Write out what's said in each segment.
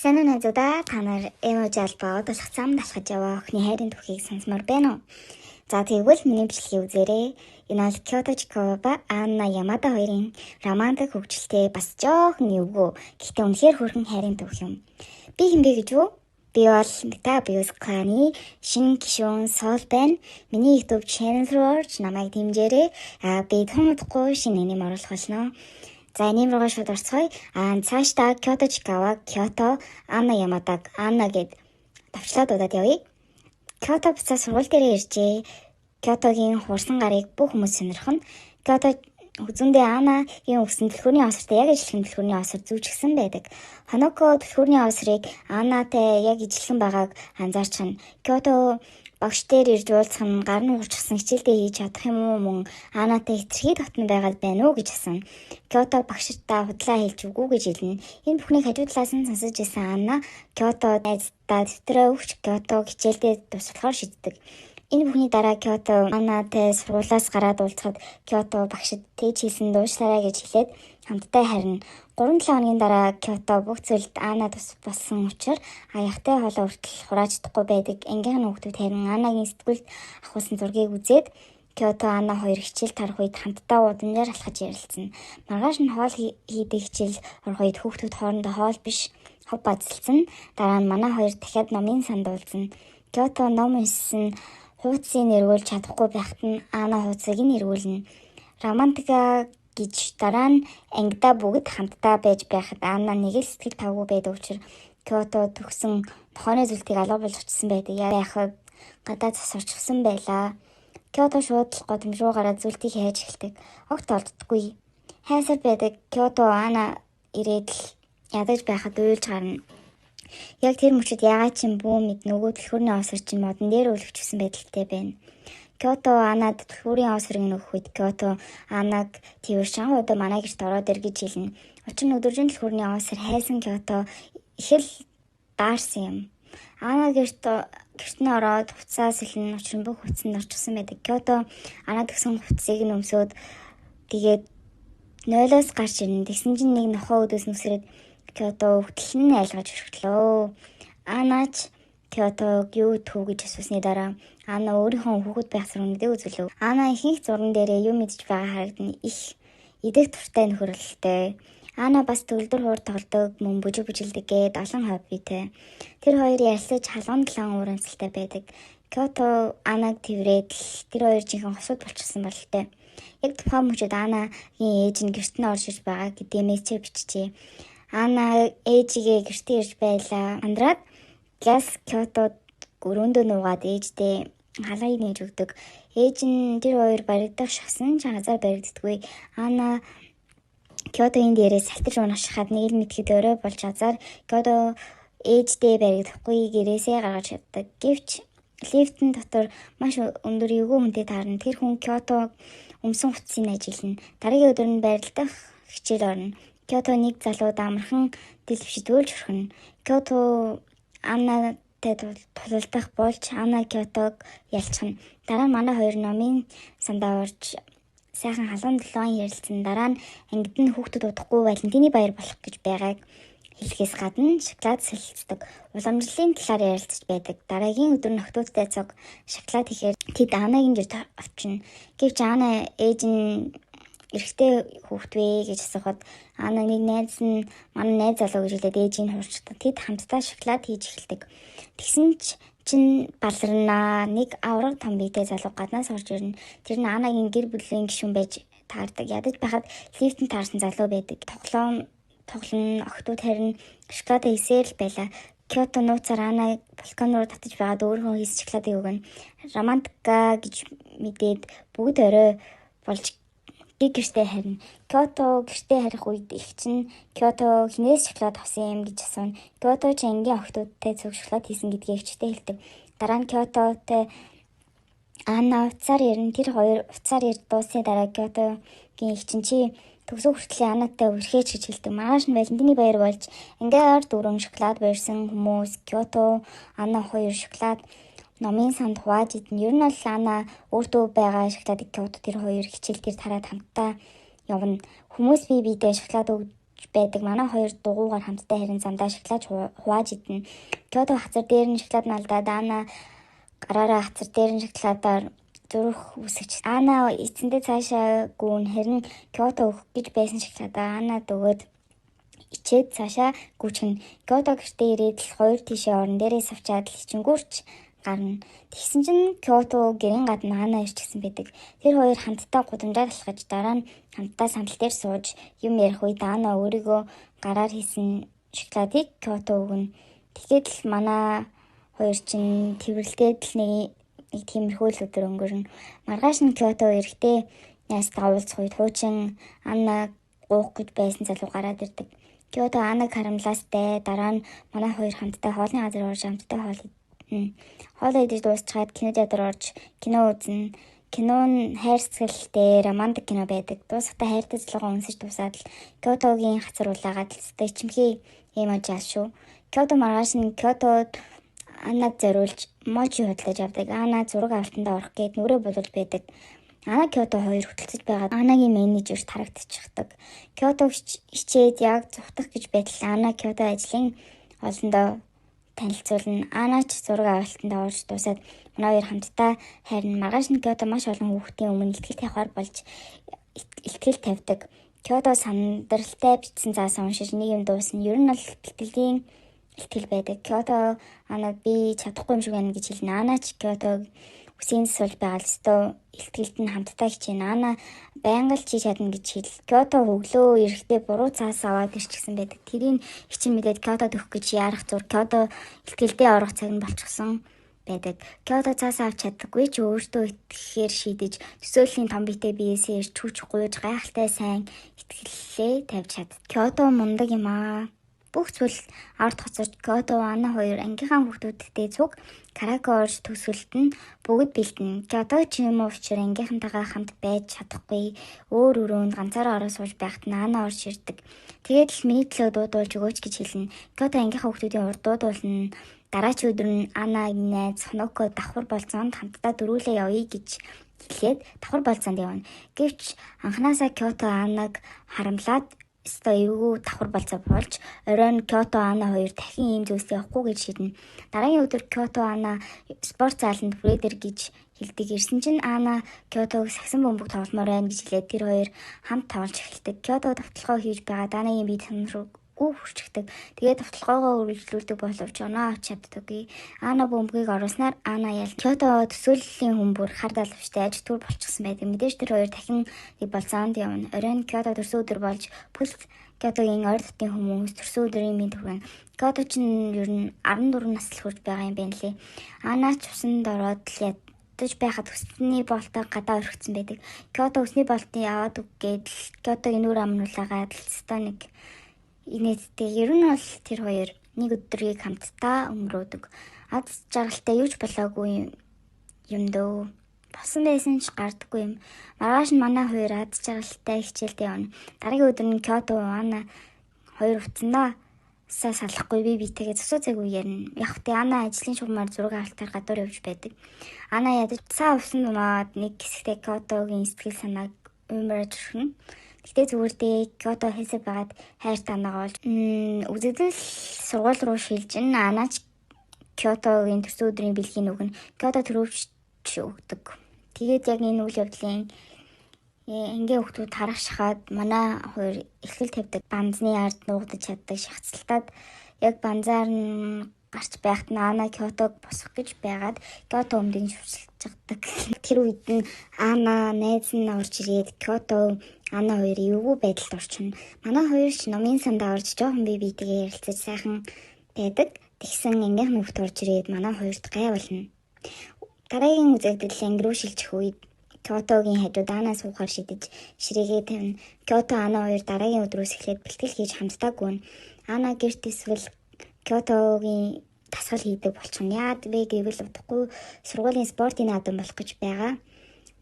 Сайн уу найзуудаа, та нар эмоji албаа болох зам далхаж яваа охины хайрын түүхийг сонсмоор байна уу? За тэгвэл миний бичлэгийг үзээрэй. Энэ бол Кёто Чикава Анна Ямада хоёрын романтик хөгжилтэй бас жоохон эвгүй. Гэхдээ үнэхээр хүрхэн хайрын түүх юм. Би хинбэ гэж үү? Би бол Metabius Clan-ы шинэ гишүүн Sol байна. Миний YouTube channel руу намайг дэмжээрэй. Би томдохгүй шинэ нэм оруулах болно. За нэм руугаа шууд орцгоё. Цаашдаа Кёто Чикава, Кёто, Анна Ямадаг, Анна гэд давчлаад удаад явъя. Кёто буцаа сургууль дээр иржээ. Кётогийн хурсан гарыг бүх хүмүүс сонирхно. Кёто үзүндээ Аннагийн өгсөн түлхүүрний осортой яг ижилхэн түлхүүрний осор зүүжгсэн байдаг. Ханоко түлхүүрний осрыг Аннатай яг ижилхэн байгааг анзаарчихна. Кёто багш дээр ирж уулзах нь гар нь урчсан хичээлдээ хийж чадах юм уу мөн Аннатай хэтэрхий дотно байгаад байна уу гэж асууна. Кёто багштай худлаа хэлж үгүй гэж хэлнэ. Энэ бүхнийг хажуу талаас нь сонсож исэн Анна Кёто найздаа дэвтрээ өгч Кётог хичээлдээ туслахаар шийддэг. Энэ бүхний дараа Кёто Аннатай сургуулиас гараад уулзахад Кёто багшид тээж хийсэн дуушлаарай гэж хэлээд хамтдаа харина. 3-7 хоногийн дараа Кёто бүх зүйлд Анна тус болсон учраас аяхтай хоолой хүртэл хурааж чадахгүй байдаг. Ангийнхан хүүхдүүд харин Аннагийн сэтгүүлд авахсан зургийг үзээд Кёто Анна хоёр хичээл тарах үед хамтдаа удамжаар алхаж ярилцсан. Маргааш нь хоол хийдэг хичээл орох үед хүүхдүүд хоорондоо хоол биш хов бадсалсан. Дараа нь манай хоёр дахиад номын санд уулзна. Кёто ном уншсан хуудсыг нэрвүүлж чадахгүй байхад нь Анна хуудсыг нь нэрвүүлнэ. Романтика гэж дараа нь ангидаа бүгд хамтдаа байж байхад Анна нэг л сэтгэл тавгүй байдаг учраас Кёто төгсөн тохооны зүйлтийг алга болж очсон байдаг. Яахад гадаа засварчихсан байлаа. Кёто шууд годамж руу гараад зүйлтийг хайж эхэлдэг. Огт олддоггүй. Хайсаар байдаг Кёто Анна ирээд л ядаж байхад уйлж гарна. Яг тэр мөчид яагаад ч юм бүү мэд нөгөө түлхүүрний осор чинь модон дээр өлөвчсөн байдалтай байна. Кёто Аннад түлхүүрийн осрыг нөхөх үед Кёто Аннаг "Тэгвэр шан удаа манай гэрт ороод ир" гэж хэлнэ. Учир нь өдөржин түлхүүрний осор хайсан Кёто их л даарсан юм. Анна гэрт нь ороод хуцаа сэлнэ. Учир нь бүх хуцанд орчихсон байдаг. Кёто Анна тгсэн хуцсыг нь өмсөөд тэгээд нойлоос гарч ирнэ. Тэгсэн чинь нэг нохоо өдөөс нүсрээд Кёто өвдөл нь айлгаж өрхтлөө. Аннач Кётог юу түү гэж асуусны дараа Анна өөрийнхөө хүүхэд байх сургамжийг үзүүлв. Анна ихэнх зурган дээрээ юм мэдж байгаа харагдана. Их идэх туртай нөхөрлөлтэй. Анна бас төгөлдөр хуур тоглодог, мөн бүжиглдэг гээд олон хоббитэй. Тэр хоёр ярилцаж халуун талан урамсалтай байдаг. Кёто Аннаг тэрврээд тэр хоёр жинхэнэ хосууд болчихсон бололтой. Яг тухайн мөчид Аннагийн ээж нь гэрт нь орж иж байгаа гэдгийг мессеж бичжээ. Анна ээжигээ гэртээ ирж байлаа. Андраад газ Кёто өрөөндөө нуугаад ээждээ халаыг нээж өгдөг. Ээж нь тэр хоёр баригдах шахсан ч хазаар баригддаггүй. Анна Кётогийн дээрээс салтаж унашихад нэг л мэдхэд өрөө болж хазаар Кёто ээждээ баригдахгүй гэрээсээ гаргаж чаддаг. Гэвч лифтэн дотор маш өндөр эвгүй хүнтэй таарна. Тэр хүн Кёто өмсөн хуцсыг ажиллана. Дараагийн өдөр нь барилдах хичээл орно. Кёто нэг залууд амархан дэлбшид өөлж өрхнө. Кёто Аннатай тулалдах болж Анна Кётог ялчхна. Дараа нь манай хоёр номын сандаа орж сайхан халуун долоон ярилцсан. Дараа нь ангид нь хүүхдүүд удахгүй Валентины баяр болох гэж байгааг хэлэхээс гадна шоколад солилцдог. Уламжлалын талаар ярилцж байдаг. Дараагийн өдөр нөхдүүдтэй цог шоколад хийхээр тэд Аннагийн гэрт очино. Гэвч Анна ээж нь эрэгтэй хүүхдвэ гэж асуухад Анна нэг найз нь манай найз залуу гэж хэлээд ээжийг хуурчдаг. Тэд хамтдаа шоколад хийж эхэлдэг. Тэгсэн чинь баларнаа нэг авраг том биетэй залуу гаднаас орж ирнэ. Тэр нь Аннагийн гэр бүлийн гишүүн байж таардаг. Ядаж байхад лифтэн таарсан залуу байдаг. Тоглоом охтууд харин шоколад хийсээр л байлаа. Кёто нууцаар Анна балкон руу татаж байгаад өөрийнхөө хийсэн шоколадыг өгнө. Романтика гэж мэдээд бүгд орой болж гэртээ харина. Кёто гэртээ харих үед их чинь Кёто хинээс шоколад авсан юм гэж асууна. Кёто ч ангийн охтуудтай зөв шоколад хийсэн гэдгийг өвчтэй хэлдэг. Дараа нь Кётотэй Анна уцаар ирнэ. Тэр хоёр уцаар ирд дуусны дараа Кётогийн их чинь чи төгсөө хүртэл Аннатай үргэлж гэж хэлдэг. Маргааш нь Валентины баяр болж ангаар дөрөв шоколад барьсан хүмүүс Кёто Анна хоёр шоколад номын санд хувааж идэн. Ер нь бол Анна өөртөө байгаа шоколадыг Кёто тэр хоёр хичээл дээр тараад хамтдаа явна. Хүмүүс бие биедээ шоколад өгж байдаг. Манай хоёр дугуйгаар хамтдаа харин замдаа шоколад хувааж идэнэ. Кёто хацар дээр нь шоколад налдаад Ана гараараа хацар дээр нь шоколадаар зүрх үсгэж Ана эцэндээ цаашаа гүүн харин Кёто өгөх гэж байсан шоколадаа Анад өгөөд ичээд цаашаа гүйчихнэ. Кёто гэртээ ирээд л хоёр тийшээ орон дээрээ савчаад л хичингүүрч гарна. Тэгсэн чинь Кёто гэрийн гадна Ана ирчихсэн байдаг. Тэр хоёр хамтдаа гудамжаар алхаж дараа нь хамтдаа сандал дээр сууж юм ярих үед Ана өөрийгөө гараар хийсэн шоколадыг Кёто өгнө. Тэгээд л манай хоёр чинь тэрвэрлдээд л нэг тиймэрхүү л өдөр өнгөрнө. Маргааш нь Кёто ирэхдээ ястаа уулзах үед хуучин Ана уух гэж байсан залуу гараад ирдэг. Кёто Анаг харамлаастай дараа нь манай хоёр хамтдаа хоолны газар орж хамтдаа хоол идэж дуусчаад кино театр орж кино үзнэ. Кино нь хайр сэтгэлтэй романтик кино байдаг. Дуусахтаа хайртай залуугаа үнсэж дуусаад л Кётогийн хацар улаагаад л ичимхий эможаал шүү. Кёто маргааш нь Кётод Анаг зориулж можи хөдлөж авдаг. Ана зураг авалтанд орох гээд нүрээ болуулж байдаг. Ана Кёто хоёр хөтөлцөж байгаад Анагийн менежерт харагдчихдаг. Кёто хичээд яг зүхтах гэж байтал Ана Кёто ажлын олондоо танилцуулна. Ана ч зураг авалтанд орж дуусаад манай хоёр хамтдаа харин маргааш нь Кёто маш олон хүүхдийн өмнө ихтгэл тавихаар болж ихтгэл тавьдаг. Кёто сандралтай бичсэн заасан уншиж нэг юм дуусна. Ер нь бол ихтгэл байдаг. Кёто Анад би чадахгүй юм шиг байна гэж хэлнэ. Ана ч Кётог үсгийн сул байгаад өстөө ихтгэлд нь хамтдаа хичээнэ. Ана байнга л чи чадна гэж хэл. Кёто өглөө ирэхдээ буруу цаас аваад ирчихсэн байдаг. Тэрийг хичин мэдээд Кётод өгөх гэж яарах зур Кёто ихтгэлдээ орох цаг нь болчихсон байдаг. Кёто цаас авч чаддаггүй ч өөртөө итгэхээр шийдэж төсөөллийн том биетэй биеэсээ ирж хүч гуйж гайхалтай сайн итгэлээ тавьж чад. Кёто мундаг юм аа. Бүх зүйл ард хоцорч Кёто Ана хоёр ангийнхаа хүүхдүүдтэй цуг караоке орж төсвөлд нь бүгд бэлдэнэ. Кёто ч юм уу учир ангийнхантайгаа хамт байж чадахгүй өөр өрөөнд ганцаараа ороо сууж байхад нь Ана орж ирдэг. Тэгээд л миний төлөө дуудуулж өгөөч гэж хэлнэ. Кёто ангийнхаа хүүхдүүдийн урд дуудуулна. Дараач өдөр нь Анагийн найз Хоноко давхар болцоонд хамтдаа дөрүүлээ явъя гэж хэлээд давхар болцоонд явна. Гэвч анханасаа Кёто Анаг харамлаад эвгүй давхар болцоо болж оройн Кёто Ана хоёр дахин ийм зүйлс явахгүй гэж шийднэ. Дараагийн өдөр Кёто Ана спорт зааланд хүрээдэр гэж хэлдэг. Ирсэн чинь Ана Кётог сагсан бөмбөг тогломоор байна гэж хэлээд тэр хоёр хамт тоглож эхэлдэг. Кёто давталгаа хийж байгаа Анагийн бие танарууг хүрчдэг. Тэгээд давталгаагаа үргэлжлүүлдэг боловч оноо авч чаддаггүй. Ана бөмбөгийг оруулснаар Ана ял Кёто төсөөллийн хүмүүр хар далавчтай аж түр болчихсон байдаг. Мэдээж тэр хоёр дахин болцоонд явна. Оройн Кёто төрсөн өдөр болж бүл Кётогийн ойр дотны хүмүүс төрсөн өдрийн мэд хүргэн. Кёто ч ер нь 14 настай хүрч байгаа юм байна лээ. Ана ч усанд ороод л ядаж байхад өсний болтоо гадаа өргөцсөн байдаг. Кёто өсний болтыг аваад үгээд Кётогийн нүур амруулаагаад л стоныг инээдтэй. Ер нь бол тэр хоёр нэг өдрийг хамтдаа өнгөрөөдөг. Ад жаргалтай юуч болоогүй юм дөө. Босон байсан ч гардаггүй юм. Маргааш нь манай хоёр ад жаргалтай хичээлдээ явна. Дараагийн өдөр нь Кёто Ана хоёр уцандаа салахгүй би битэйгээ цусуу цаг үе ярина. Яг тэ Ана ажлын шугамар зураг авалтаар гадуур явж байдаг. Ана ядаж цаа усан думаад нэг хэсэгтээ Кётогийн сэтгэл санааг умирж өрхнө. Гэтэ зүгээр дээ Кёто хэсэг байгаад хайрт Анагаа олж үзэгдэл сургууль руу шилжин. Ана ч Кётогийн төрсөн өдрийн бэлгийн өгнө. Кёто төрөвч өгдөг. Тэгээд яг энэ үйл явдлын ингээ хүмүүс харах шахаад манай хоёр ихтгэл тавьдаг. Банзны ард нуугдаж чаддаг шахацлалтад яг банзаар нь гарч байхад Ана Кётог босох гэж байгаад Кёто өмдгийг шүрсэлж чаддаг. Тэр үед нь Ана найз нь орж ирээд Кёто Ана хоёр эвгүй байдалд орчихно. Манай хоёр ч номын сандаа орж жоохон биетэйгээ ярилцаж сайхан байдаг. Тэгсэн ангийнх нь хөвгт орж ирээд манай хоёрт гай болно. Дараагийн үзэгдэл анги руу шилжих үед Кётогийн хажууд Ана суухаар шидэж ширээгээ тавина. Кёто Ана хоёр дараагийн өдрөөс эхлээд бэлтгэл хийж хамтдаа гүн. Ана гэрт эсвэл Кётогийн дасгал хийдэг болчихно. Яад вэ гэвэл удахгүй сургуулийн спортын наадам болох гэж байгаа.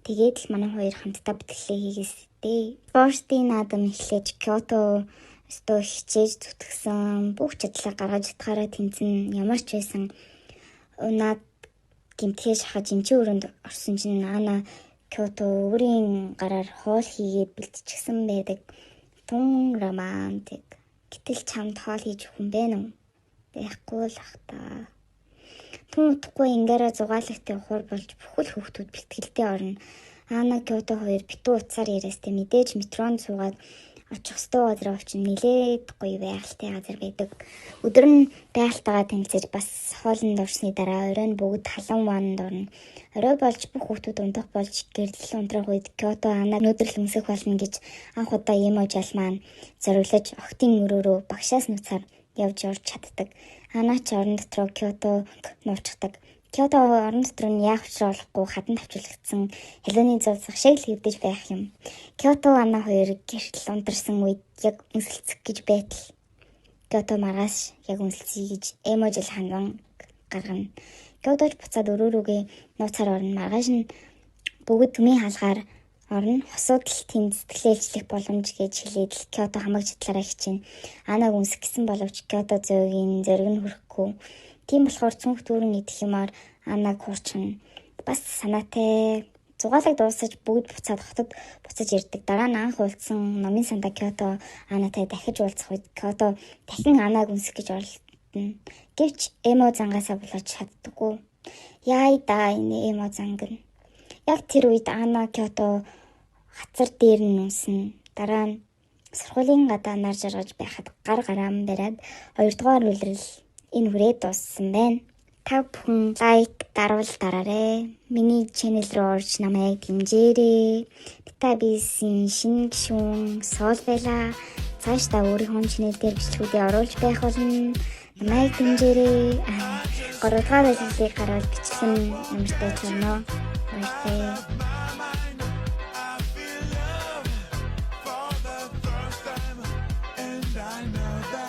Тэгээд л манай хоёр хамтдаа бэлтгэлээ хийгээстэй. Спортын наадам эхлэж Кёто өстөө хичээж зүтгэсэн бүх чадлаа гаргаж чадхаараа тэмцэн ямар ч байсан наад гимтгээ шахаж эмчийн өрөөнд орсон чинь Ана Кёто өөрийн гараар хоол хийгээд бэлтчихсэн байдаг. Тун романтик. Гэтэл чамд хоол хийж өгөх юм бэ нү? Байхгүй л ах та. Тун утахгүй ингээрэ зугаалгатай ухаар болж бүхэл хүүхдүүд бэлтгэлдээ орно. Ана Кёто хоёр битүү уцаар яриастай мэдээж метронд суугаад очих ёстой газар очив нилээд гоё байгальтай газар байдаг. Өдөр нь байгальтайгаа танилцаж бас хоолнд орсны дараа оройн бүгд халуун ваанд орно. Орой болж бүх хүүхдүүд унтах болж гэрэл унтрах үед Кёто Анаг өнөөдөр л өмсөх болно гэж анх удаа Эможал маань зориулж охтын өрөөрөө багшаас нуцаар явж орж чаддаг. Ана ч орон дотроо Кётог нуучдаг. Кёто орон дотор нь яах учраа болохгүй хатан тавчуулагдсан хэлөөний зузах шиг л хэвдэж байх юм. Кёто Ана хоёр гэрэл унтарсан үед яг үнсэлцэх гэж байтал Кёто маргааш яг үнсэлцъя гэж Эможил ханган гаргана. Кётож буцаад өрөөрөөгээ нууцаар орно. Маргааш нь бүгд төмийн хаалгаар орно. Хосуудл тэнд сэтгэлээлжлэх боломж гэж хэлээд л Кёто хамаг чадлаараа хичээнэ. Анаг үнсэх гэсэн боловч Кёто зөөгийн зориг нь хүрэхгүй. Тийм болохоор цүнх дүүрэн идэх юмар Анаг хуурчна. Бас санаатай. Зугаалаг дуусаж бүгд буцаад хотод буцаж ирдэг. Дараа нь анх уулзсан номын сандаа Кёто Анатай дахиж уулзах үед Кёто дахин Анаг үнсэх гэж оролдоно. Гэвч Эмо зангаасаа болоод чаддаггүй. Яй да энэ Эмо занг нь. Яг тэр үед Ана Кёто хацар дээр нь үнснэ. Дараа нь сургуулийн гадаанаар жаргаж байхад гар гараам бариад 2 дугаар үлрэл энэ хүрээ дууссан байна. Та бүхэн лайк дарвал дараарай. Миний channel руу орж намайг дэмжээрэй. Database-ийн шинэ гишүүн Сол байла. Цаашдаа өөрийнхөө channel дээр бичлэгүүдээ оруулж байх болно. Намайг дэмжээрэй. 3 дугаар үлрэлийг гаргаж бичлэн намжтай чанаа. Баярлалаа. I know that